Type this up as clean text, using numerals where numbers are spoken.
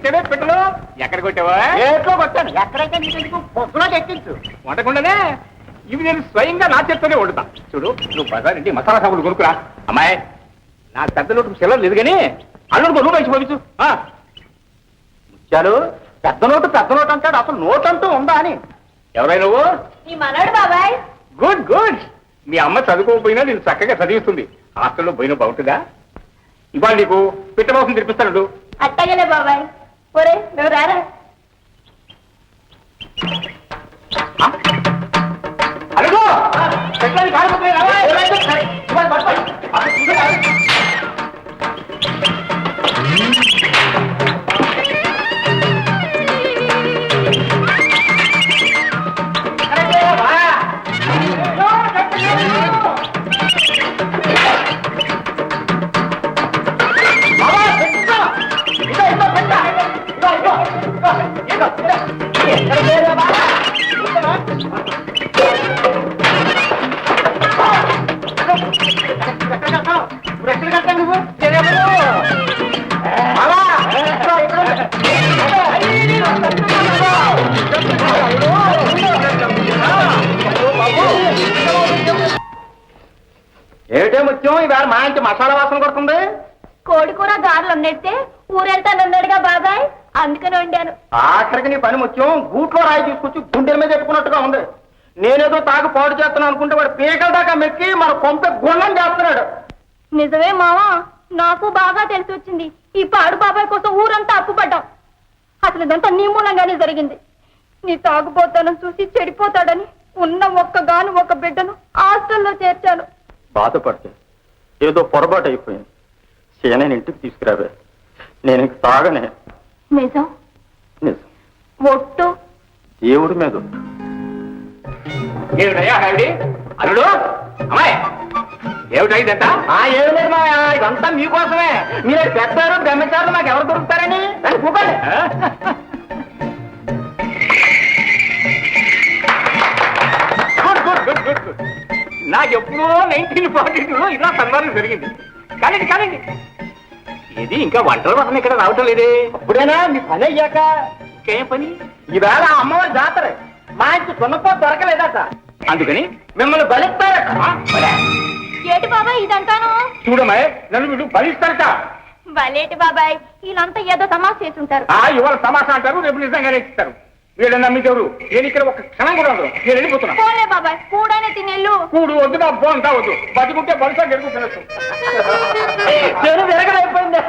ఎక్కించావే పెట్టలో ఎక్కడ కొట్టావా? ఏట్లో కొట్టాను. ఎక్కడైతే నీకు పొద్దులో ఎక్కించు. వంటకుండానే ఇవి నేను స్వయంగా నా చేత్తోనే వండుతా. చూడు నువ్వు బజారింటి మసాలా సాగులు కొనుక్కురా. అమ్మాయి నా పెద్ద నోటు సెలవు లేదు కానీ అల్లుడు రూపాయి పంపించు. ముత్యాలు పెద్ద నోటు అంటాడు. అసలు నోటు అంటూ ఉందా అని. ఎవరై నువ్వు? నీ మనడు బాబాయ్. Good good. మీ అమ్మ చదువుకోకపోయినా నేను చక్కగా చదివిస్తుంది. హాస్టల్లో పోయినా బాగుంటుందా? ఇవాళ నీకు పిట్టమోసం తెప్పిస్తాడు. అట్టగలే బాబాయ్. ఒరే నువ్వు రారా. అడుగు ఏమిటే ముత్యం ఇవాళ మా ఇంటి మసాలా వాసన కొడుతుంది. కోడి కూర గారెలు ఉన్నట్టే ఊరెళ్తానన్నాడుగా బాబాయ్, అందుకని వండాను. ఆఖరికి నీ పని ముత్యం గూట్లో రాయి తీసుకొచ్చి గుండెల మీద పెట్టుకున్నట్టుగా ఉంది. నేనేదో తాగు పాడు చేస్తున్నాను అనుకుంటే వాడు పీకల దాకా మెక్కి మన కొంత గుండం చేస్తున్నాడు. నిజమే మావా, నాకు బాగా తెలిసి వచ్చింది. ఈ పాడు బాబాయ్ కోసం ఊరంతా అప్పుపడ్డాం. అసలు ఇదంతా నీ మూలంగానే జరిగింది. నీ తాగుపోతానని చూసి చెడిపోతాడని ఉన్న ఒక్క బిడ్డను హాస్టల్లో చేర్చాను. బాధపడితే ఏదో పొరపాటు అయిపోయింది. సేనని ఇంటికి తీసుకురావే. నేను ఇంక తాగనే. నిజం? నిజం. ఒట్టు? దేవుడి మీద ఏమిటయ్యా హైడి? అల్లుడు అమ్మాయి ఏమిటా ఇదంతా? ఏమి లేదు మా ఇదంతా మీకోసమే. మీరు పెద్దారు బ్రహ్మచారులు మాకు ఎవరు దొరుకుతారని దాన్ని కూకండి. నాకెప్పుడో 1942లో ఇలా సన్మానం జరిగింది. కానండి ఇది ఇంకా వంటల వసన ఇక్కడ రావటం లేదే. అప్పుడేనా మీ పని అయ్యాక? ఇంకేం పని? ఈవేళ అమ్మవారి జాతర. మా ఇంటి సున్నపో దొరకలేదట. అందుకని మిమ్మల్ని బలిస్తారట. ఏటి బాబాయ్ ఇదంతాను? చూడమ్మాయి నన్ను వీడు బలిస్తారట. బలేటి బాబాయ్, వీళ్ళంతా ఏదో తమాష చేస్తుంటారు. ఇవాళ తమాషా అంటారు, రేపు నిజంగానే ఇస్తారు. వీళ్ళని నమ్మించారు. నేను ఇక్కడ ఒక క్షణం కూడా ఉండదు. నేను వెళ్ళిపోతున్నా. పోలే బాబాయ్, కూడానే తినేళ్ళు. కూడు వద్దు, నా బోంతా వద్దు. బతికుంటే బలిసా గెలుపు తినచ్చు. చెడు విరగడైపోయింది.